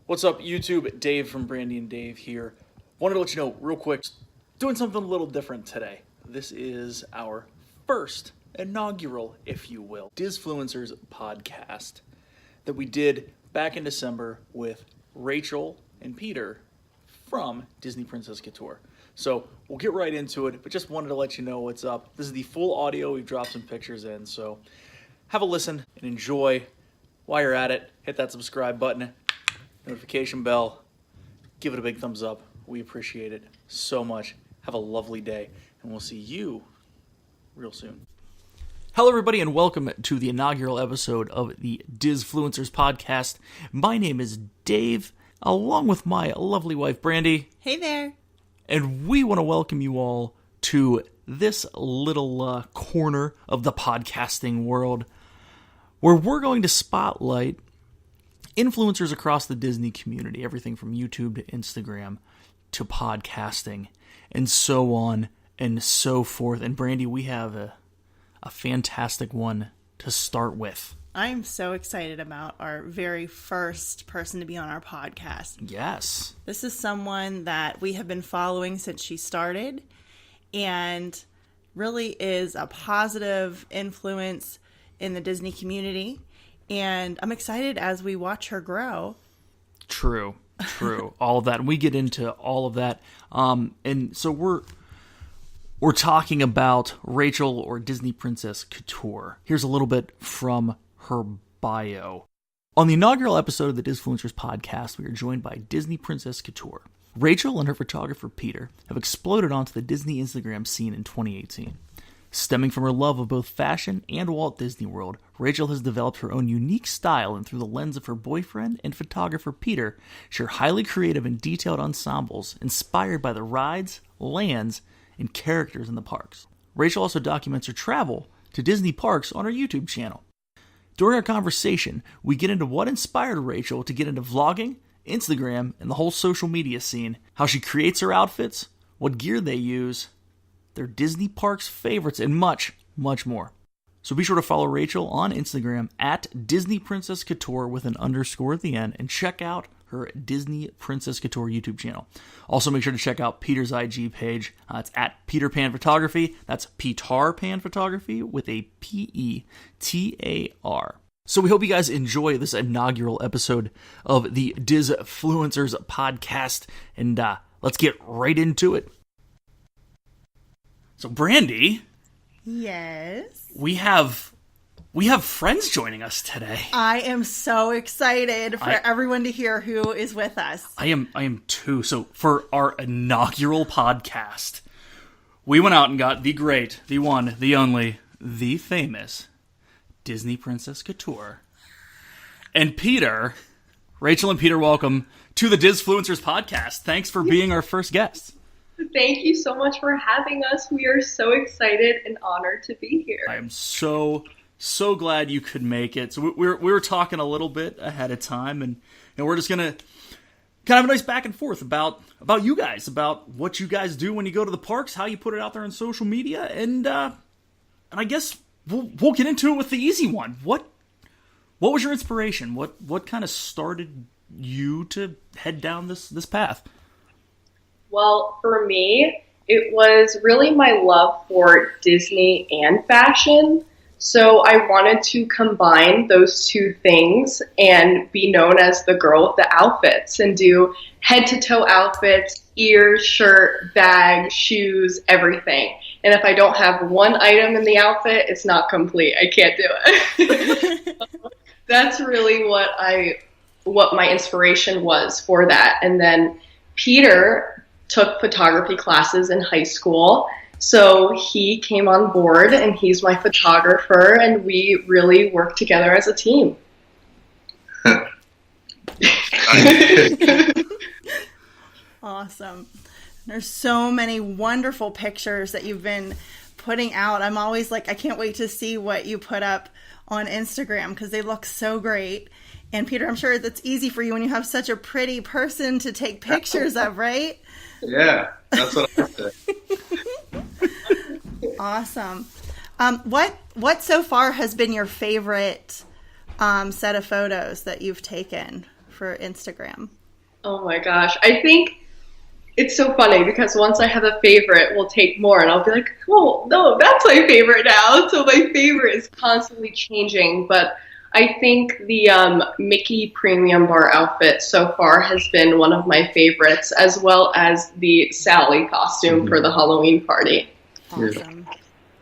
What's up, YouTube? Dave from Brandy and Dave here. Wanted to let you know real quick, doing something a little different today. This is our first inaugural, if you will, Disfluencers podcast that we did back in December with Rachel and Peter from Disney Princess Couture. So we'll get right into it, but just wanted to let you know what's up. This is the full audio. We've dropped some pictures in, so have a listen and enjoy. While you're at it, hit that subscribe button, notification bell, give it a big thumbs up. We appreciate it so much. Have a lovely day, and we'll see you real soon. Hello, everybody, and welcome to the inaugural episode of the Disfluencers podcast. My name is Dave, along with my lovely wife, Brandy. Hey there. And we want to welcome you all to this little corner of the podcasting world where we're going to spotlight influencers across the Disney community, everything from YouTube to Instagram to podcasting and so on and so forth. And Brandy, we have a fantastic one to start with. I'm so excited about our very first person to be on our podcast. Yes. This is someone that we have been following since she started and really is a positive influence in the Disney community. And I'm excited as we watch her grow. True. All of that. And we get into all of that. And so we're talking about Rachel, or Disney Princess Couture. Here's a little bit from her bio. On the inaugural episode of the Disfluencers podcast, we are joined by Disney Princess Couture. Rachel and her photographer Peter have exploded onto the Disney Instagram scene in 2018. Stemming from her love of both fashion and Walt Disney World, Rachel has developed her own unique style, and through the lens of her boyfriend and photographer Peter, share highly creative and detailed ensembles inspired by the rides, lands, and characters in the parks. Rachel also documents her travel to Disney parks on her YouTube channel. During our conversation, we get into what inspired Rachel to get into vlogging, Instagram, and the whole social media scene, how she creates her outfits, what gear they use, their Disney parks favorites, and much, much more. So be sure to follow Rachel on Instagram at Disney Princess Couture with an underscore at the end, and check out her Disney Princess Couture YouTube channel. Also make sure to check out Peter's IG page. It's at Peter Pan Photography. That's Peter Pan Photography with a P-E-T-A-R. So we hope you guys enjoy this inaugural episode of the Disfluencers podcast, and let's get right into it. So, Brandy. Yes? We have friends joining us today. I am so excited for everyone to hear who is with us. I am too. So, for our inaugural podcast, we went out and got the great, the one, the only, the famous Disney Princess Couture. And Peter, Rachel and Peter, welcome to the Disfluencers podcast. Thanks for being our first guests. Thank you so much for having us. We are so excited and honored to be here. I am so glad you could make it. So we were talking a little bit ahead of time, and we're just gonna kind of have a nice back and forth about you guys, about what you guys do when you go to the parks, how you put it out there on social media, and I guess we'll get into it with the easy one. What was your inspiration? What kind of started you to head down this path? Well, for me, it was really my love for Disney and fashion. So I wanted to combine those two things and be known as the girl with the outfits and do head-to-toe outfits, ears, shirt, bag, shoes, everything. And if I don't have one item in the outfit, it's not complete. I can't do it. That's really what my inspiration was for that. And then Peter took photography classes in high school. So he came on board and he's my photographer, and we really work together as a team. Awesome. There's so many wonderful pictures that you've been putting out. I'm always like, I can't wait to see what you put up on Instagram because they look so great. And Peter, I'm sure that's easy for you when you have such a pretty person to take pictures of, right? Yeah, that's what I say. Awesome. What so far has been your favorite set of photos that you've taken for Instagram? Oh my gosh. I think it's so funny because once I have a favorite, we'll take more and I'll be like, oh, no, that's my favorite now. So my favorite is constantly changing. But I think the Mickey Premium Bar outfit so far has been one of my favorites, as well as the Sally costume for the Halloween party. Awesome.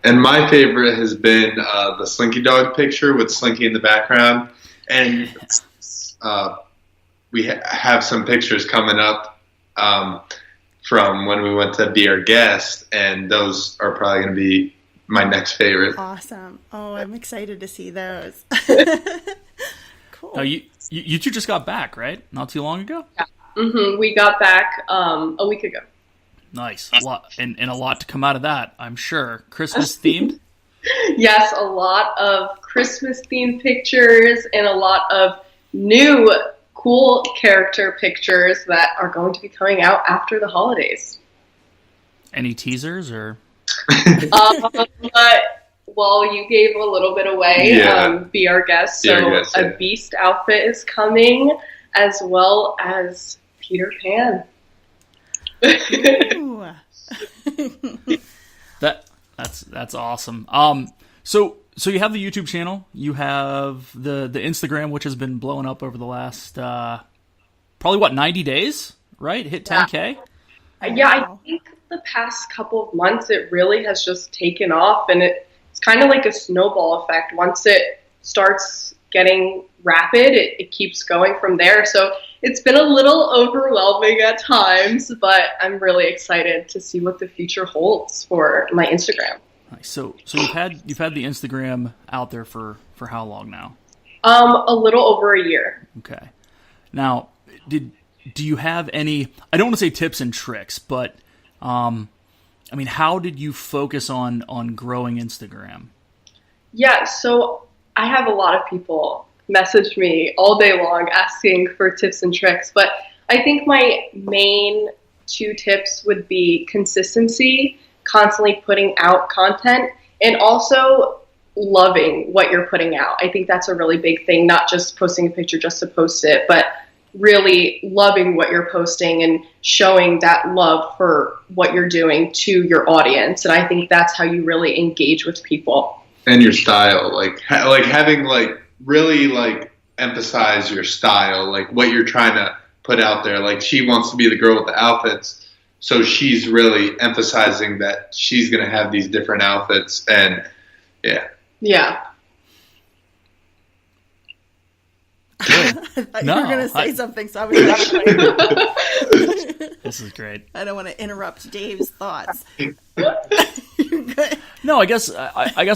And my favorite has been the Slinky Dog picture with Slinky in the background. And we have some pictures coming up from when we went to Be Our Guest, and those are probably going to be my next favorite. Awesome. Oh, I'm excited to see those. Cool. Now, you two just got back, right? Not too long ago? Yeah. We got back a week ago. Nice. A lot, and a lot to come out of that, I'm sure. Christmas themed? Yes, a lot of Christmas themed pictures and a lot of new cool character pictures that are going to be coming out after the holidays. Any teasers or? Well, you gave a little bit away. Yeah. Be Our Guest. Be Our So Guest, yeah. a Beast outfit is coming, as well as Peter Pan. Ooh. That's awesome. So you have the YouTube channel, you have the Instagram, which has been blowing up over the last probably 90 days, right? Hit 10K. Yeah, I Wow. think the past couple of months it really has just taken off, and it's kind of like a snowball effect. Once it starts getting rapid, it keeps going from there. So it's been a little overwhelming at times, but I'm really excited to see what the future holds for my Instagram. Nice. So you've had the Instagram out there for how long now? A little over a year. Okay. Now, do you have any? I don't want to say tips and tricks, but I mean, how did you focus on growing Instagram? Yeah, so I have a lot of people message me all day long asking for tips and tricks, but I think my main 2 tips would be consistency, constantly putting out content, and also loving what you're putting out. I think that's a really big thing, not just posting a picture just to post it, but really loving what you're posting and showing that love for what you're doing to your audience. And I think that's how you really engage with people. And your style, like having really emphasize your style, like what you're trying to put out there. Like she wants to be the girl with the outfits, so she's really emphasizing that she's going to have these different outfits, and yeah. I thought you were going to say something, so I was like, This is great. I don't want to interrupt Dave's thoughts. You're good. No, I guess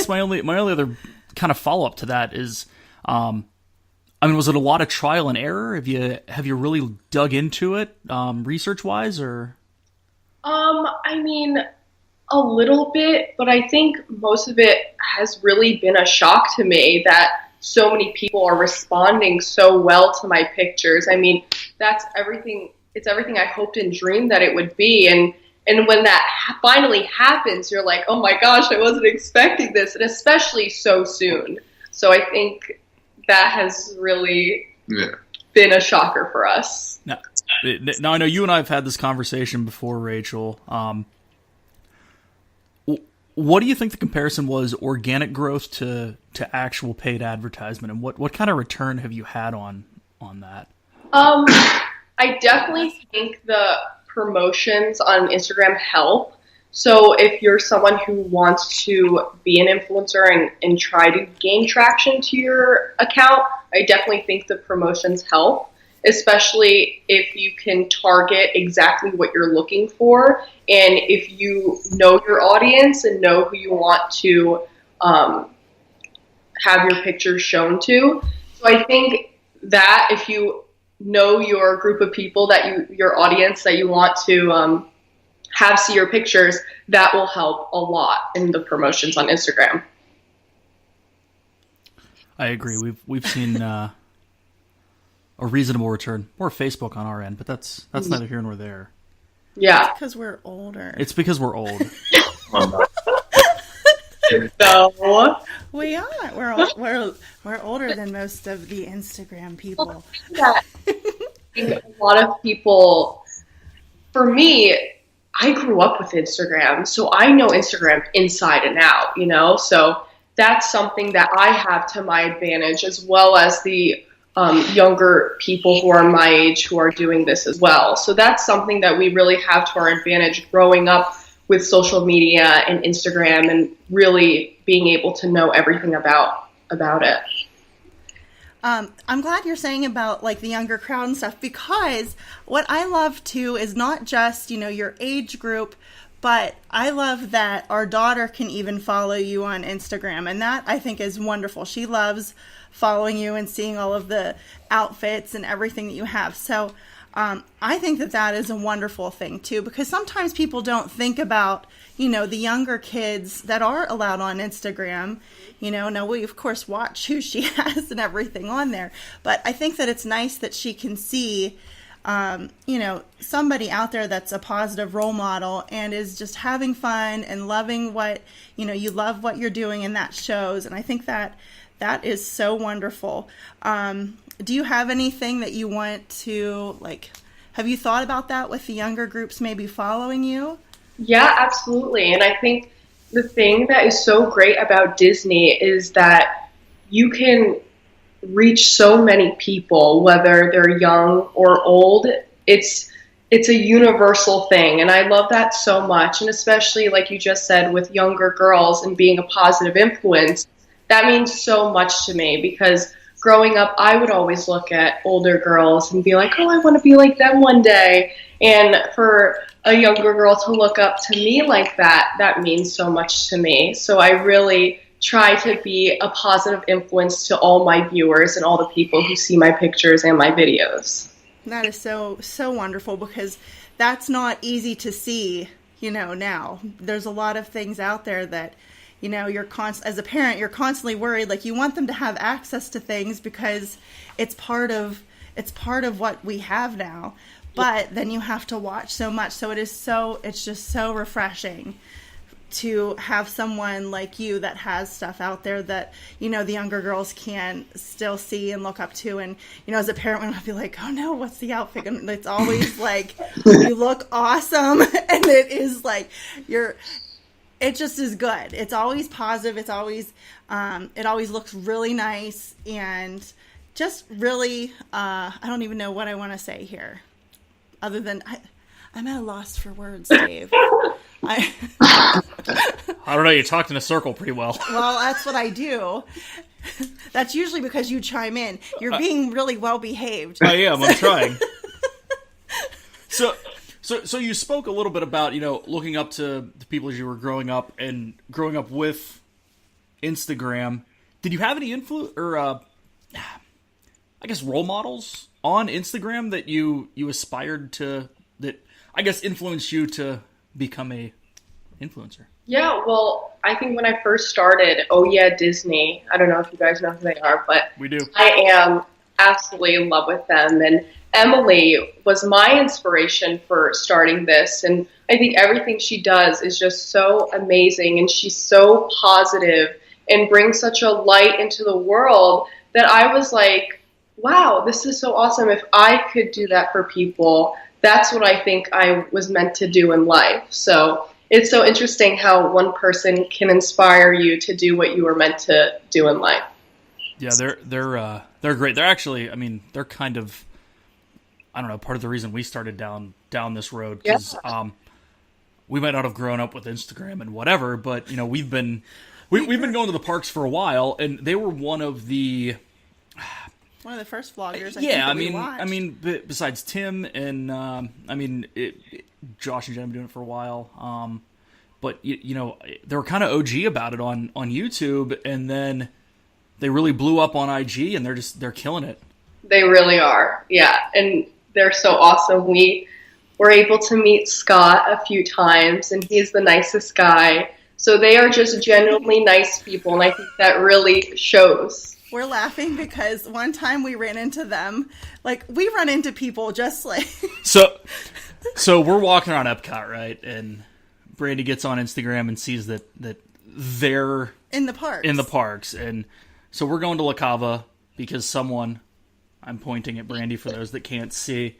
my only other kind of follow up to that is, I mean, was it a lot of trial and error? Have you really dug into it, research wise, or? I mean, a little bit, but I think most of it has really been a shock to me that so many people are responding so well to my pictures. I mean, that's everything. It's everything I hoped and dreamed that it would be. And when that finally happens, you're like, oh my gosh, I wasn't expecting this, and especially so soon. So I think that has really been a shocker for us. Now I know you and I have had this conversation before, Rachel. What do you think the comparison was, organic growth to actual paid advertisement, and what kind of return have you had on that? I definitely think the promotions on Instagram help. So if you're someone who wants to be an influencer and try to gain traction to your account, I definitely think the promotions help, especially if you can target exactly what you're looking for, and if you know your audience and know who you want to have your pictures shown to. So I think that if you know your group of people, your audience that you want to have see your pictures, that will help a lot in the promotions on Instagram. I agree. We've seen a reasonable return, more Facebook on our end, but that's neither here nor there. Yeah. Because we're older. It's because we're old. So We are. We're older than most of the Instagram people. that think a lot of people, for me, I grew up with Instagram, so I know Instagram inside and out, So that's something that I have to my advantage, as well as the younger people who are my age who are doing this as well. So that's something that we really have to our advantage growing up with social media and Instagram and really being able to know everything about it. I'm glad you're saying about like the younger crowd and stuff, because what I love too is not just, your age group, but I love that our daughter can even follow you on Instagram. And that I think is wonderful. She loves following you and seeing all of the outfits and everything that you have. So I think that is a wonderful thing too, because sometimes people don't think about, the younger kids that are allowed on Instagram. Now we of course watch who she has and everything on there, but I think that it's nice that she can see, somebody out there that's a positive role model and is just having fun and loving what, you love what you're doing, and that shows. And I think that is so wonderful. Do you have anything that you want to, have you thought about that with the younger groups maybe following you? Yeah, absolutely. And I think the thing that is so great about Disney is that you can reach so many people, whether they're young or old. It's a universal thing, and I love that so much. And especially, like you just said, with younger girls and being a positive influence, that means so much to me, because growing up, I would always look at older girls and be like, oh, I want to be like them one day. And for a younger girl to look up to me like that means so much to me. So I really try to be a positive influence to all my viewers and all the people who see my pictures and my videos. That is so, so wonderful, because that's not easy to see, now. There's a lot of things out there that, as a parent, you're constantly worried, like you want them to have access to things because it's part of what we have now. But then you have to watch so much. So it's just so refreshing to have someone like you that has stuff out there that, the younger girls can still see and look up to. And, as a parent, when I'll be like, oh no, what's the outfit? And it's always like, you look awesome. And it is like, it just is good. It's always positive. It's always, it always looks really nice, and just really, I don't even know what I want to say here. Other than, I'm at a loss for words, Dave. I don't know. You talked in a circle pretty well. Well, that's what I do. That's usually because you chime in. You're being really well behaved. I am. I'm trying. So you spoke a little bit about, looking up to the people as you were growing up and growing up with Instagram. Did you have any influence or, role models on Instagram that you aspired to, that I guess influenced you to become a influencer? Yeah, well, I think when I first started, Oh Yeah Disney, I don't know if you guys know who they are, but we do. I am absolutely in love with them. And Emily was my inspiration for starting this. And I think everything she does is just so amazing. And she's so positive and brings such a light into the world that I was like, wow, this is so awesome. If I could do that for people, that's what I think I was meant to do in life. So it's so interesting how one person can inspire you to do what you were meant to do in life. Yeah, they're great. They're actually, they're kind of, I don't know, part of the reason we started down this road, because we might not have grown up with Instagram and whatever, but we've been going to the parks for a while, and they were one of the first vloggers. Besides Tim and Josh and Jen have been doing it for a while, but they were kind of OG about it on YouTube, and then they really blew up on IG, and they're killing it. They really are, yeah, and they're so awesome. We were able to meet Scott a few times, and he's the nicest guy. So they are just genuinely nice people, and I think that really shows. We're laughing because one time we ran into them. Like, we run into people just like... So we're walking around Epcot, right? And Brandy gets on Instagram and sees that they're... In the parks. And so we're going to La Cava because someone... I'm pointing at Brandy for those that can't see.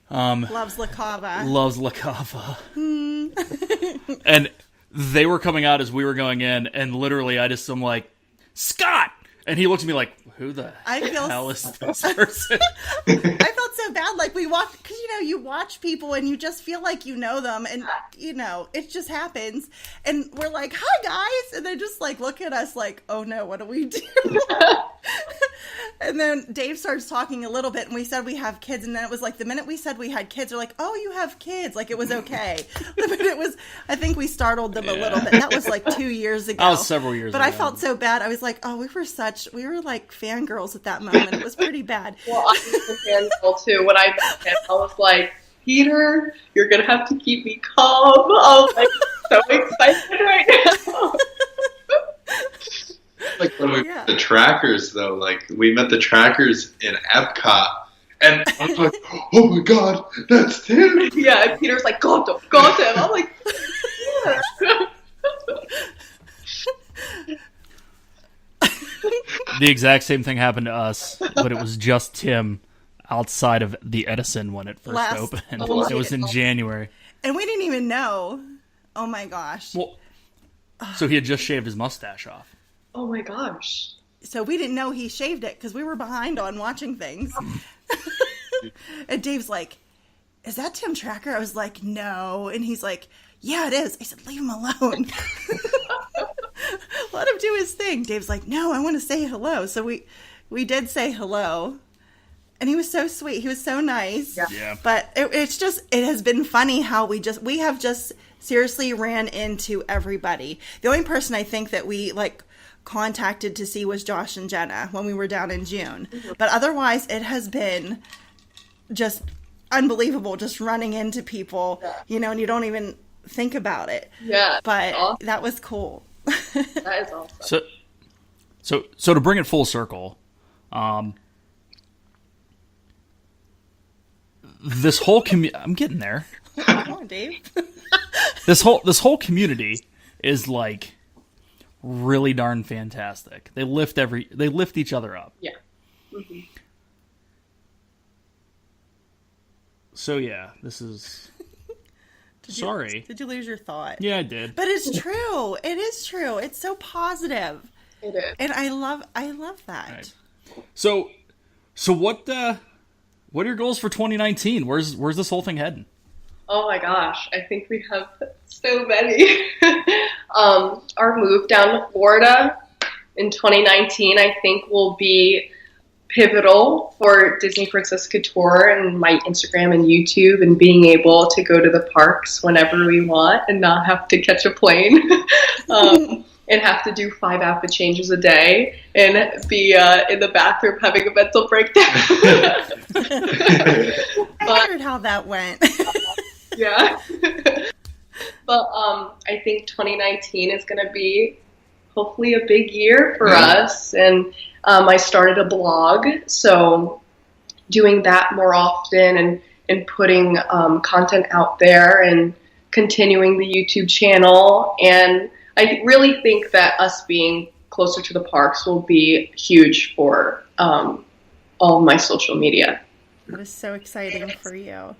Loves La Cava. Loves La Cava. And they were coming out as we were going in, and literally I'm like, Scott! And he looked at me like, who the hell is this person? I felt so bad. Like, we watched, because, you watch people and you just feel like you know them, and, it just happens. And we're like, hi, guys. And they just, like, look at us like, oh, no, what do we do? And then Dave starts talking a little bit, and we said we have kids. And then it was like, the minute we said we had kids, they're like, oh, you have kids. Like, it was okay. But I think we startled them a little bit. That was like 2 years ago. That was several years ago. But I felt so bad. I was like, oh, we were like fangirls at that moment. It was pretty bad. Well, I was a fangirl too. When I met him, I was like, Peter, you're going to have to keep me calm. I'm like so excited right now. Like when we met the Trackers, though, like we met the Trackers in Epcot, and I was like, "Oh my God, that's Tim!" Yeah, and Peter's like, "Got him!" I'm like, The exact same thing happened to us, but it was just Tim outside of the Edison when it first opened. It was in January, and we didn't even know. Oh my gosh! Well, so he had just shaved his mustache off. oh my gosh. So we didn't know he shaved it because we were behind on watching things. And Dave's like, is that Tim Tracker? I was like, no. And he's like, yeah, it is. I said, leave him alone. Let him do his thing. Dave's like, no, I want to say hello. So we did say hello. And he was so sweet. He was so nice. Yeah. But it has been funny how we have just seriously ran into everybody. The only person I think that we contacted to see was Josh and Jenna when we were down in June. Mm-hmm. But otherwise, it has been just unbelievable just running into people, and you don't even think about it. Yeah. But awesome. That was cool. That is awesome. So to bring it full circle, this whole I'm getting there. Come on, Dave. This whole community is like really darn fantastic. They lift each other up. Yeah. Mm-hmm. So yeah, this is. Sorry. Did you lose your thought? Yeah, I did. But it's true. It is true. It's so positive. It is. And I love that. Right. So what are your goals for 2019? Where's this whole thing heading? Oh my gosh, I think we have so many. Our move down to Florida in 2019, I think, will be pivotal for Disney Princess Couture and my Instagram and YouTube, and being able to go to the parks whenever we want and not have to catch a plane and have to do 5 outfit changes a day and be in the bathroom having a mental breakdown. I wondered how that went. Yeah. But I think 2019 is going to be hopefully a big year for us. And I started a blog, so doing that more often and putting content out there and continuing the YouTube channel. And I really think that us being closer to the parks will be huge for all of my social media. That is so exciting for you.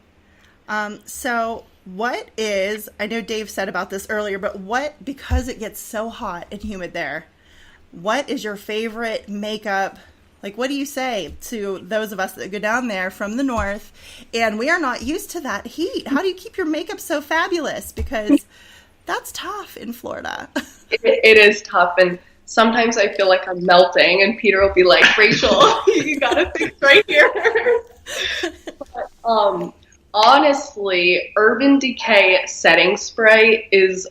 So what is, I know Dave said about this earlier, but because it gets so hot and humid there, what is your favorite makeup? Like, what do you say to those of us that go down there from the north and we are not used to that heat? How do you keep your makeup so fabulous? Because that's tough in Florida. It is tough. And sometimes I feel like I'm melting and Peter will be like, Rachel, you gotta fix right here. But, honestly, Urban Decay setting spray is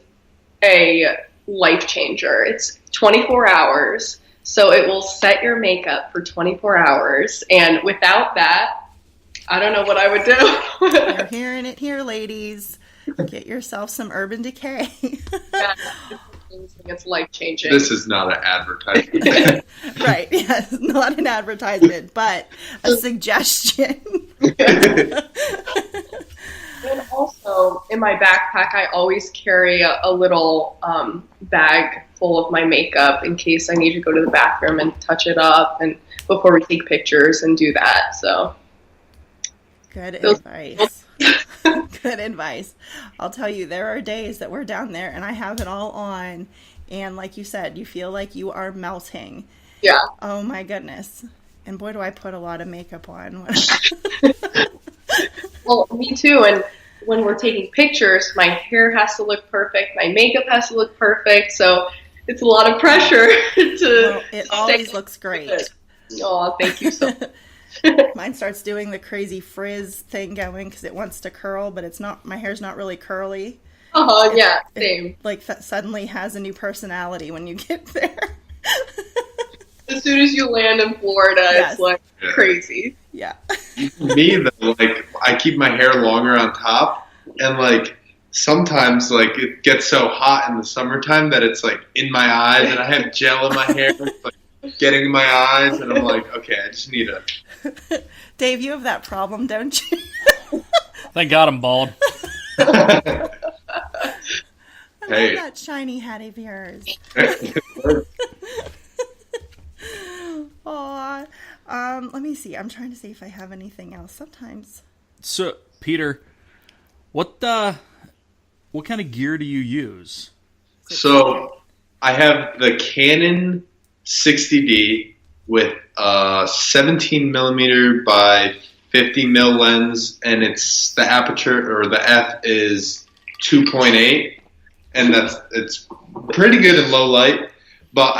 a life changer. It's 24 hours, so it will set your makeup for 24 hours. And without that, I don't know what I would do. You're hearing it here, ladies. Get yourself some Urban Decay. Yeah, it's life changing. This is not an advertisement. Right, yes, not an advertisement, but a suggestion. And also, in my backpack, I always carry a little bag full of my makeup in case I need to go to the bathroom and touch it up. And before we take pictures and do that. So Good advice. Good advice. I'll tell you, there are days that we're down there and I have it all on. And like you said, you feel like you are melting. yeah. Oh my goodness. And boy, do I put a lot of makeup on. Well, me too. And when we're taking pictures, my hair has to look perfect. My makeup has to look perfect. So it's a lot of pressure to. Well, it always looks great. Oh, thank you so much. Mine starts doing the crazy frizz thing going because it wants to curl, but it's not. My hair's not really curly. Yeah, same. It, like that suddenly has a new personality when you get there. As soon as you land in Florida, Yes. it's like crazy. Yeah. Me though, like I keep my hair longer on top, and like sometimes like it gets so hot in the summertime that it's like in my eyes, and I have gel in my hair, it's, like getting in my eyes, and I'm like, okay, I just need a. Dave, you have that problem, don't you? Thank God I'm bald. I Hey. love that shiny hat of yours. Aw. Let me see. I'm trying to see if I have anything else. Sometimes. So, Peter, what kind of gear do you use? So I have the Canon 60D with a 17 millimeter by 50 mil lens, and it's the aperture or the f is 2.8, and it's pretty good in low light. But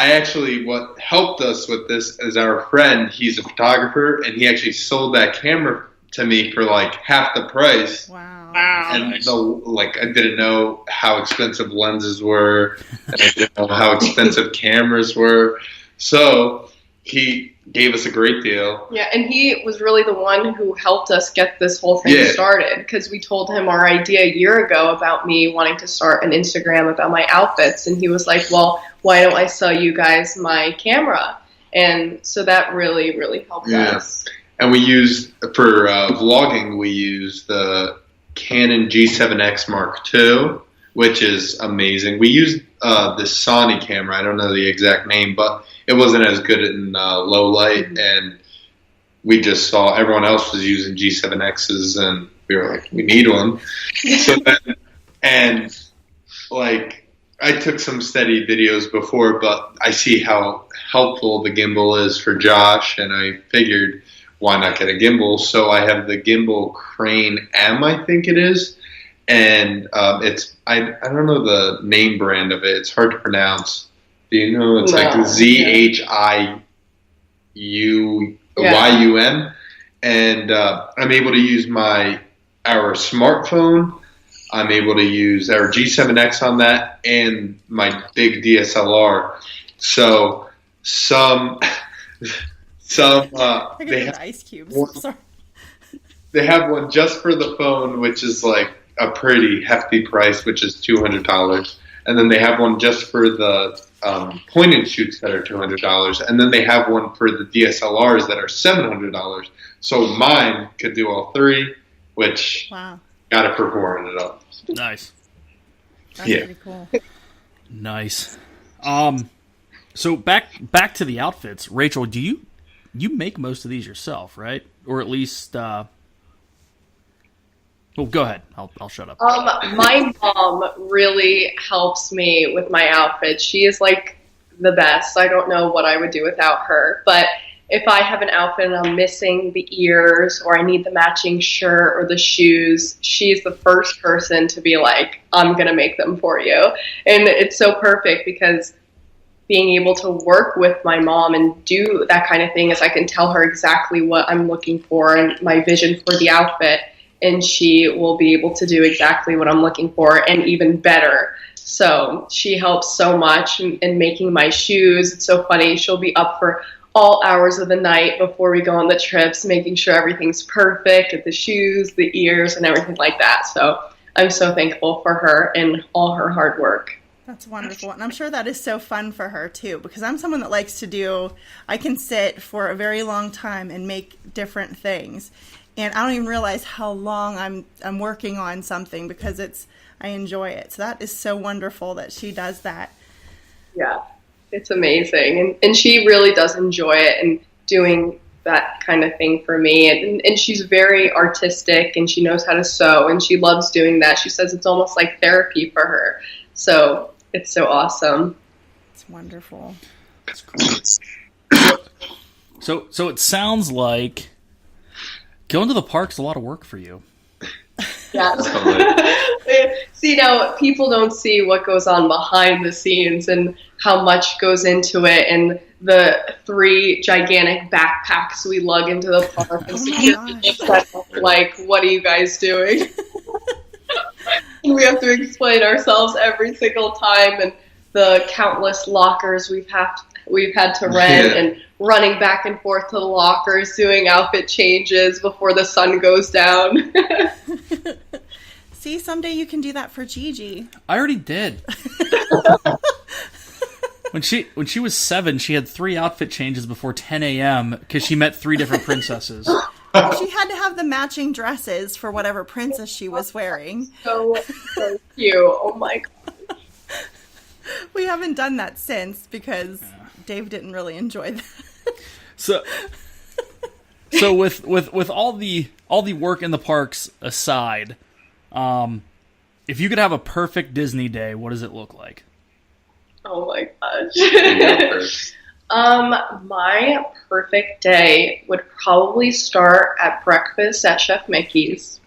what helped us with this is our friend. He's a photographer, and he actually sold that camera to me for like half the price. Wow. And I didn't know how expensive lenses were, and I didn't know how expensive cameras were. So he gave us a great deal. Yeah, and he was really the one who helped us get this whole thing started, because we told him our idea a year ago about me wanting to start an Instagram about my outfits, and he was like, well, why don't I sell you guys my camera? And so that really, really helped us. And we used, for vlogging, we used the Canon G7X Mark II, which is amazing. We used the Sony camera. I don't know the exact name, but it wasn't as good in low light. And we just saw everyone else was using G7Xs, and we were like, we need one. So then, and like, I took some steady videos before, but I see how helpful the gimbal is for Josh, and I figured, why not get a gimbal? So I have the gimbal Crane M, I think it is, and it's I don't know the name brand of it. It's hard to pronounce. Do you know? It's like ZHIUYUM, and I'm able to use our smartphone. I'm able to use our G7X on that and my big DSLR. So They have ice cubes. Sorry. They have one just for the phone, which is like a pretty hefty price, which is $200. And then they have one just for the point and shoots that are $200. And then they have one for the DSLRs that are $700. So mine could do all three, which got to perform it up. Nice. That's pretty cool. Nice. So back to the outfits. Rachel, do you make most of these yourself, right? Or at least well, go ahead. I'll shut up. My mom really helps me with my outfits. She is like the best. I don't know what I would do without her. But if I have an outfit and I'm missing the ears, or I need the matching shirt or the shoes, she's the first person to be like, I'm going to make them for you. And it's so perfect, because being able to work with my mom and do that kind of thing is I can tell her exactly what I'm looking for and my vision for the outfit, and she will be able to do exactly what I'm looking for and even better. So she helps so much in making my shoes. It's so funny. She'll be up for all hours of the night before we go on the trips, making sure everything's perfect with the shoes, the ears, and everything like that. So I'm so thankful for her and all her hard work. That's wonderful. And I'm sure that is so fun for her too, because I'm someone that likes to I can sit for a very long time and make different things. And I don't even realize how long I'm working on something, because I enjoy it. So that is so wonderful that she does that. Yeah, it's amazing. And she really does enjoy it. And doing that kind of thing for me. And she's very artistic, and she knows how to sew, and she loves doing that. She says it's almost like therapy for her. So it's so awesome. It's wonderful. That's great. So it sounds like going to the park's a lot of work for you. Yeah. See, now people don't see what goes on behind the scenes and how much goes into it, and the 3 gigantic backpacks we lug into the park. And like, what are you guys doing? We have to explain ourselves every single time, and the countless lockers we've had to rent, and running back and forth to the lockers, doing outfit changes before the sun goes down. See, someday you can do that for Gigi. I already did. When she was 7, she had 3 outfit changes before 10 a.m. because she met 3 different princesses. She had to have the matching dresses for whatever princess she was wearing. So cute. Oh my God. We haven't done that since because Dave didn't really enjoy that. So with all the work in the parks aside, if you could have a perfect Disney day, what does it look like? Oh my gosh. My perfect day would probably start at breakfast at Chef Mickey's,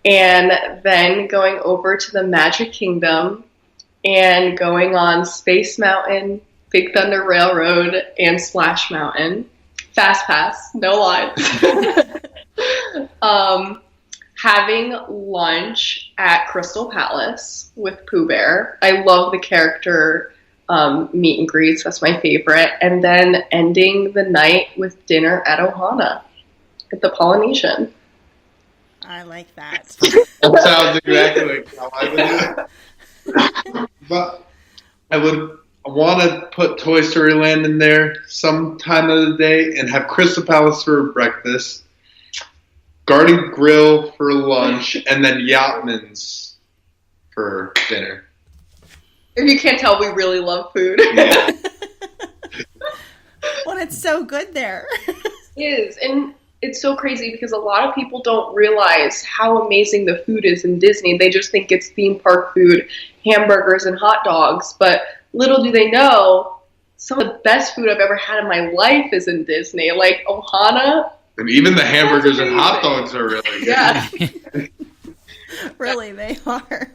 and then going over to the Magic Kingdom and going on Space Mountain, Big Thunder Railroad, and Splash Mountain. Fast pass, no lines. Having lunch at Crystal Palace with Pooh Bear. I love the character meet and greets. That's my favorite. And then ending the night with dinner at Ohana at the Polynesian. I like that. That sounds exactly like how I would do it. But I would want to put Toy Story Land in there some time of the day and have Crystal Palace for breakfast, Garden Grill for lunch, and then Yachtman's for dinner. If you can't tell, we really love food. Yeah. Well, it's so good there. It is. And it's so crazy because a lot of people don't realize how amazing the food is in Disney. They just think it's theme park food, hamburgers and hot dogs. But little do they know, some of the best food I've ever had in my life is in Disney. Like Ohana. And even the hamburgers and hot dogs are really good. Yeah. Really, they are.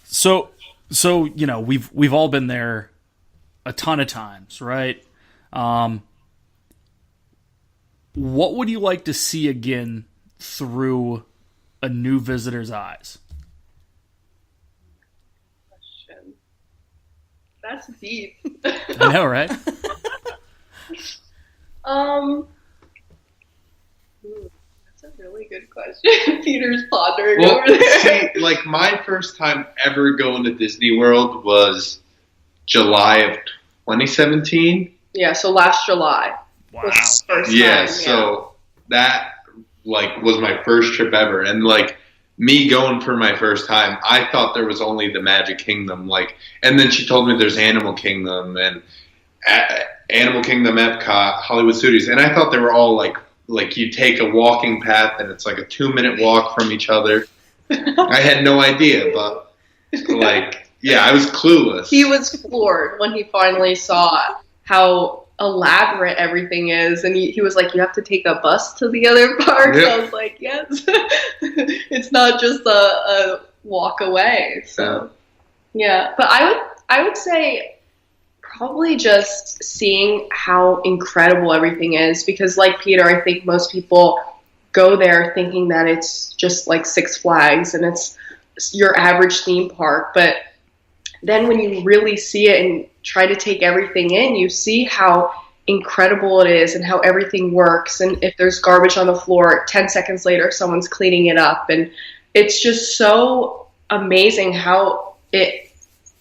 So you know, we've all been there a ton of times, right? What would you like to see again through a new visitor's eyes? Question. That's deep. I know, right? That's a really good question. Peter's pondering Well, over there. see, like my first time ever going to Disney World was July of 2017. Yeah, so last July. Wow. Was the first Yeah, time, so that like was my first trip ever, and like me going for my first time, I thought there was only the Magic Kingdom, like, and then she told me there's Animal Kingdom and Animal Kingdom, Epcot, Hollywood Studios, and I thought they were all like you take a walking path and it's like a 2-minute walk from each other. I had no idea, but like, yeah, I was clueless. He was floored when he finally saw how elaborate everything is, and he was like, you have to take a bus to the other parks. Yeah. I was like, yes. It's not just a walk away. So yeah, but I would say probably just seeing how incredible everything is, because like Peter, I think most people go there thinking that it's just like Six Flags and it's your average theme park, but then when you really see it and try to take everything in, you see how incredible it is and how everything works. And if there's garbage on the floor, 10 seconds later, someone's cleaning it up. And it's just so amazing how it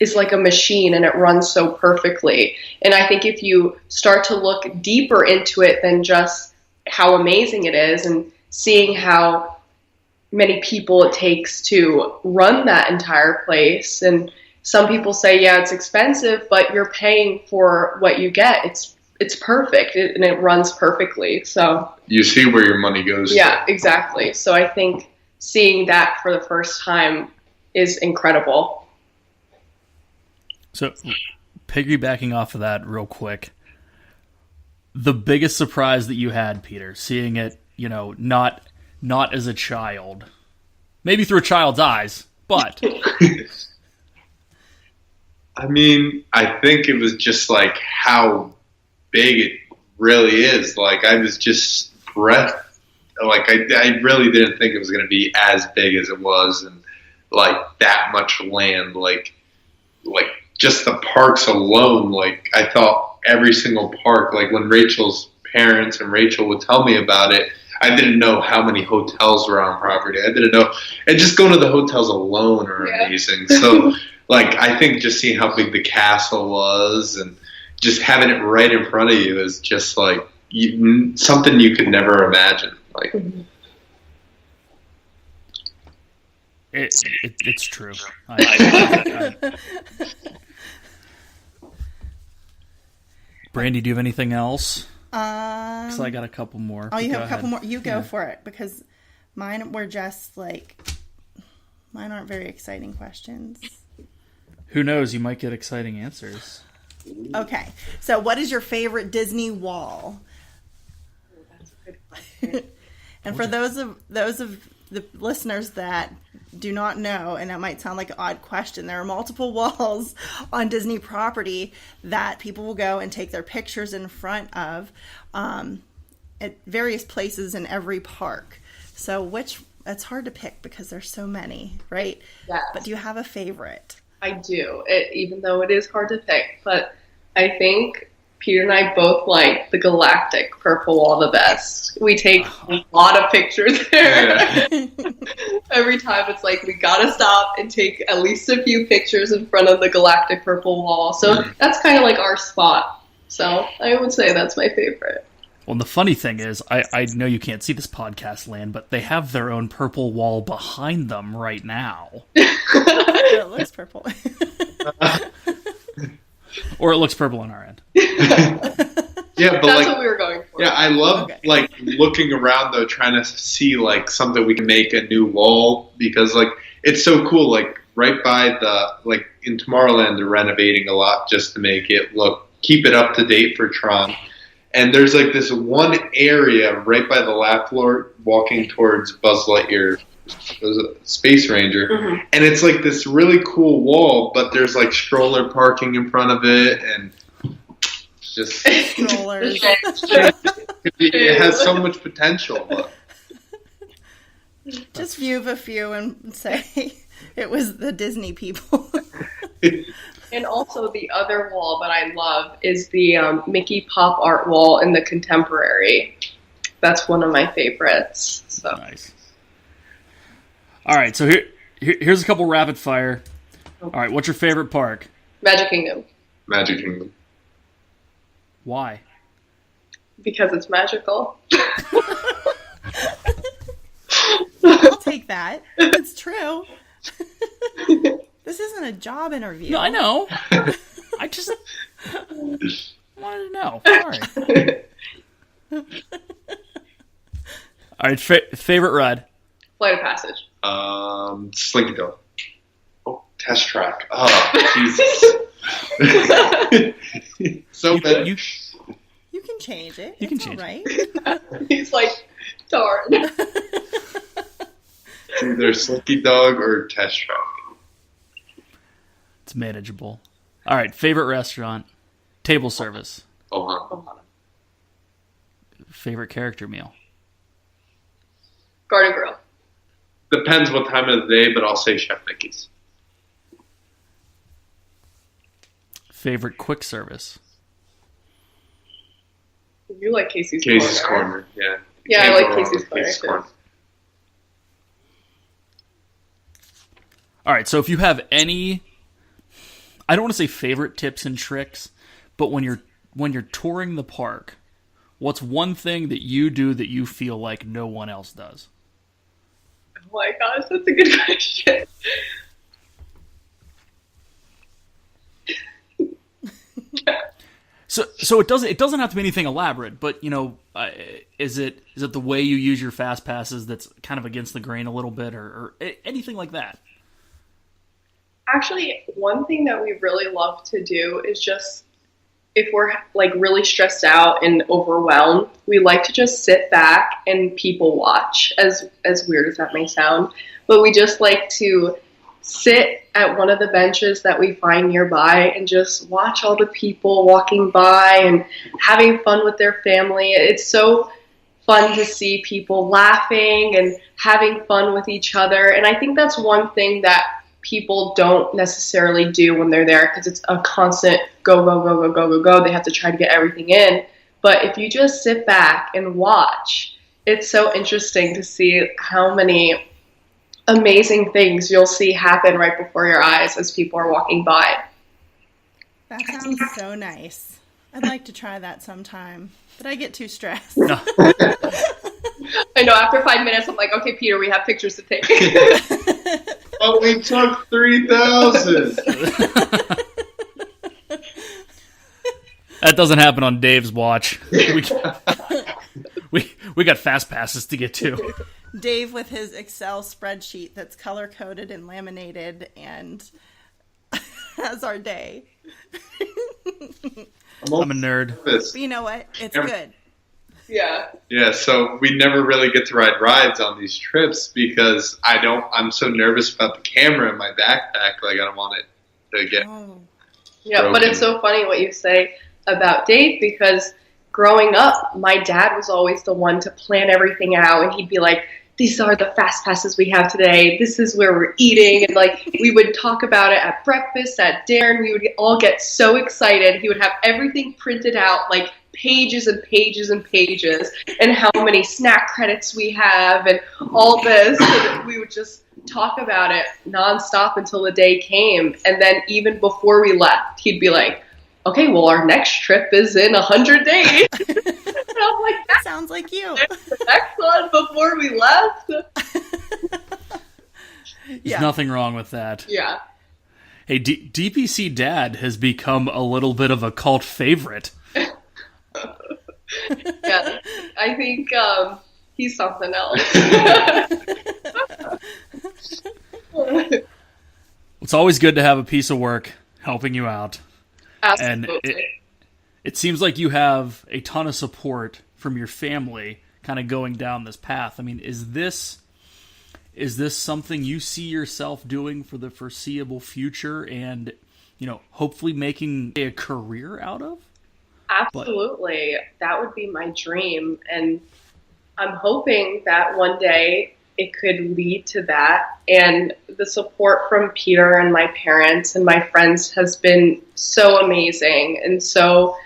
is like a machine and it runs so perfectly. And I think if you start to look deeper into it than just how amazing it is and seeing how many people it takes to run that entire place, and some people say, yeah, it's expensive, but you're paying for what you get. It's it's perfect and it runs perfectly. So You see where your money goes. yeah, exactly. So I think seeing that for the first time is incredible. So, piggybacking off of that real quick, the biggest surprise that you had, Peter, seeing it, not as a child, maybe through a child's eyes, but I mean, I think it was just like how big it really is. Like I was just like I really didn't think it was going to be as big as it was, and like that much land, like just the parks alone. Like I thought every single park, like when Rachel's parents and Rachel would tell me about it, I didn't know how many hotels were on property. I didn't know, and just going to the hotels alone are amazing. So, like, I think just seeing how big the castle was and just having it right in front of you is just like something you could never imagine. Like, it's true. Brandy, do you have anything else? Because I got a couple more. Oh, you Go have a couple ahead. more? You go for it, because mine were just like, mine aren't very exciting questions. Who knows? You might get exciting answers. Okay, so what is your favorite Disney wall? That's a good question. And for those of the listeners that do not know, and that might sound like an odd question, there are multiple walls on Disney property that people will go and take their pictures in front of at various places in every park. So it's hard to pick because there's so many, right? Yes. But do you have a favorite? I do, even though it is hard to pick. But I think Peter and I both like the Galactic Purple Wall the best. We take a lot of pictures there. yeah. Every time it's like we gotta stop and take at least a few pictures in front of the Galactic Purple Wall. So that's kind of like our spot. So I would say that's my favorite. Well, and the funny thing is, I know you can't see this podcast land, but they have their own purple wall behind them right now. It looks purple. Or it looks purple on our end. Yeah, but That's what we were going for. yeah, I love like looking around though, trying to see like something we can make a new wall, because like it's so cool. Like right by in Tomorrowland, they're renovating a lot just to make it keep it up to date for Tron. And there's like this one area right by the lap floor, walking towards Buzz Lightyear, Space Ranger, and it's like this really cool wall, but there's like stroller parking in front of it, and just Strollers. it has so much potential. But. Just view of a few and say it was the Disney people. And also the other wall that I love is the Mickey Pop Art wall in the Contemporary. That's one of my favorites. So Nice. All right, so here's a couple rapid fire. All right, what's your favorite park? Magic Kingdom, Magic Kingdom. Why? because it's magical. I'll take that. It's true. This isn't a job interview. No, I know. I just wanted to know. Sorry. All right, favorite ride? Flight of Passage. Slinky Dog. Oh, Test Track. Oh, Jesus. So bad. You can change it. You can It's change all right. He's like, darn. It's either Slinky Dog or Test Track. It's manageable. All right, favorite restaurant? Table service. Ohana. Favorite character meal? Garden Grill. Depends what time of the day, but I'll say Chef Mickey's. Favorite quick service? You like Casey's Casey's Corner. Corner, yeah. Yeah, I Can't like go wrong Casey's with Corner, too. All right, so if you have any, I don't want to say favorite tips and tricks, but when you're touring the park, what's one thing that you do that you feel like no one else does? Oh my gosh, that's a good question. So it doesn't have to be anything elaborate, but is it the way you use your fast passes that's kind of against the grain a little bit, or anything like that? Actually, one thing that we really love to do is just, if we're like really stressed out and overwhelmed, we like to just sit back and people watch, as weird as that may sound. But we just like to sit at one of the benches that we find nearby and just watch all the people walking by and having fun with their family. It's so fun to see people laughing and having fun with each other. And I think that's one thing that people don't necessarily do when they're there, because it's a constant go, go, go, go, go, go, go. They have to try to get everything in. But if you just sit back and watch, it's so interesting to see how many amazing things you'll see happen right before your eyes as people are walking by. That sounds so nice. I'd like to try that sometime, but I get too stressed. No. I know, after 5 minutes, I'm like, okay, Peter, we have pictures to take. Oh, we took 3,000. That doesn't happen on Dave's watch. We got fast passes to get to. Dave with his Excel spreadsheet that's color-coded and laminated and has our day. I'm a nerd. But you know what? It's good. Yeah. Yeah, so we never really get to ride rides on these trips because I'm so nervous about the camera in my backpack. Like, I don't want it to get Yeah, broken. but it's so funny what you say about Dave, because growing up, my dad was always the one to plan everything out, and he'd be like, these are the fast passes we have today. This is where we're eating. And like, we would talk about it at breakfast, at dinner, and we would all get so excited. He would have everything printed out, like pages and pages and pages, and how many snack credits we have and all this. And we would just talk about it nonstop until the day came. And then even before we left, he'd be like, okay, well, our next trip is in 100 days. And I'm like, that sounds like you. the next one before we left. There's nothing wrong with that. Yeah. Hey, DPC Dad has become a little bit of a cult favorite. Yeah, I think he's something else. It's always good to have a piece of work helping you out. Absolutely. And it seems like you have a ton of support from your family kind of going down this path. I mean, is this something you see yourself doing for the foreseeable future and, hopefully making a career out of? Absolutely. That would be my dream. And I'm hoping that one day it could lead to that. And the support from Peter and my parents and my friends has been so amazing and so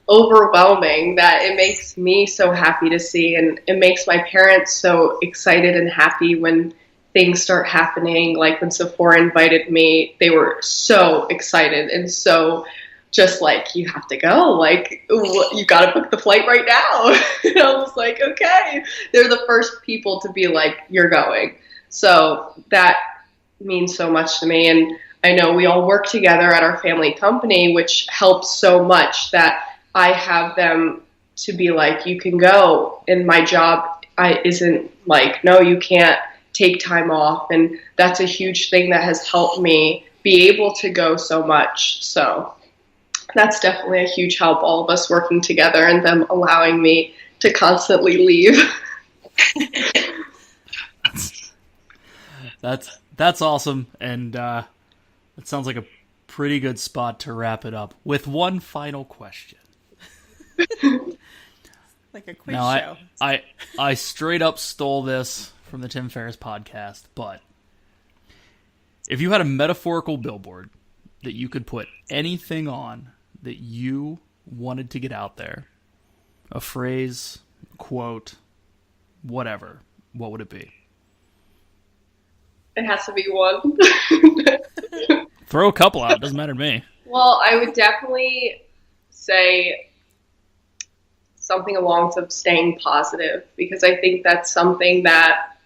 overwhelming that it makes me so happy to see. And it makes my parents so excited and happy when things start happening. Like when Sephora invited me, they were so excited and so just like, you have to go, like, you got to book the flight right now. And I was like, okay. They're the first people to be like, you're going. So that means so much to me. And I know we all work together at our family company, which helps so much that I have them to be like, you can go. And my job isn't like, no, you can't take time off. And that's a huge thing that has helped me be able to go so much. So that's definitely a huge help, all of us working together and them allowing me to constantly leave. That's awesome, and it sounds like a pretty good spot to wrap it up with one final question. Like a quiz Now, show. I straight up stole this from the Tim Ferriss podcast, but if you had a metaphorical billboard that you could put anything on that you wanted to get out there, a phrase, quote, whatever, what would it be? It has to be one. Throw a couple out, doesn't matter to me. Well, I would definitely say something along of staying positive, because I think that's something that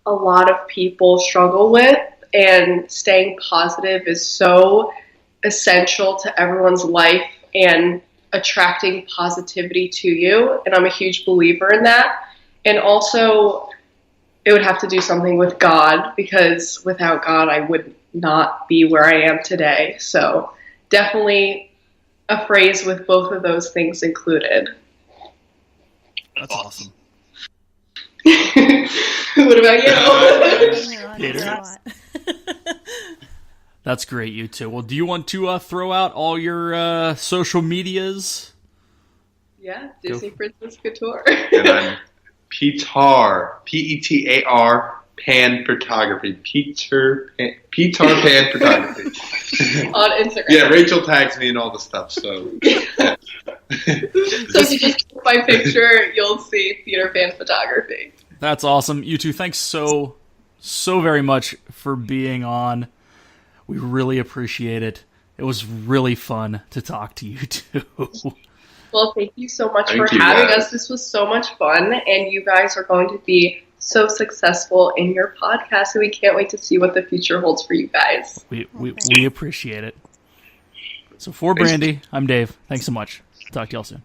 a lot of people struggle with, and staying positive is so essential to everyone's life and attracting positivity to you. And I'm a huge believer in that. And also, it would have to do something with God, because without God, I would not be where I am today. So definitely a phrase with both of those things included. That's awesome. What about you? Peter? That's great, you two. Well, do you want to throw out all your social medias? Yeah, Disney Princess Couture. And I'm Petar, Petar Pan Photography. Petar Pan Photography. On Instagram. Yeah, Rachel tags me in all the stuff, so. Yeah. So if you just click my picture, you'll see Peter Pan Photography. That's awesome. You two, thanks so very much for being on. We really appreciate it. It was really fun to talk to you two. Well, thank you so much Thank for you, having guys. us. This was so much fun, and you guys are going to be so successful in your podcast, and we can't wait to see what the future holds for you guys. We appreciate it. So for Brandy, I'm Dave. Thanks so much. Talk to y'all soon.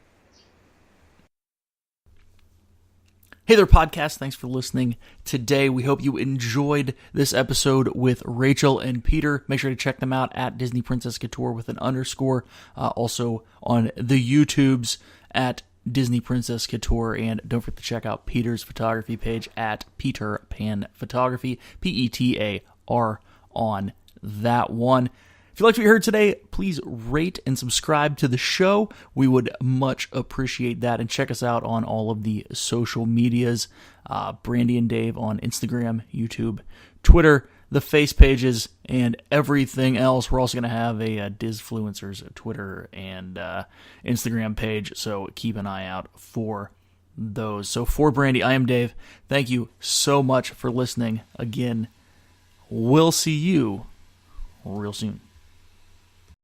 Hey there, podcast. Thanks for listening today. We hope you enjoyed this episode with Rachel and Peter. Make sure to check them out at Disney Princess Couture with an underscore. Also on the YouTubes at Disney Princess Couture. And don't forget to check out Peter's photography page at Peter Pan Photography, Petar on that one. If you liked what you heard today, please rate and subscribe to the show. We would much appreciate that. And check us out on all of the social medias. Brandy and Dave on Instagram, YouTube, Twitter, the face pages, and everything else. We're also going to have a Disfluencers Twitter and Instagram page, so keep an eye out for those. So for Brandy, I am Dave. Thank you so much for listening. Again, we'll see you real soon.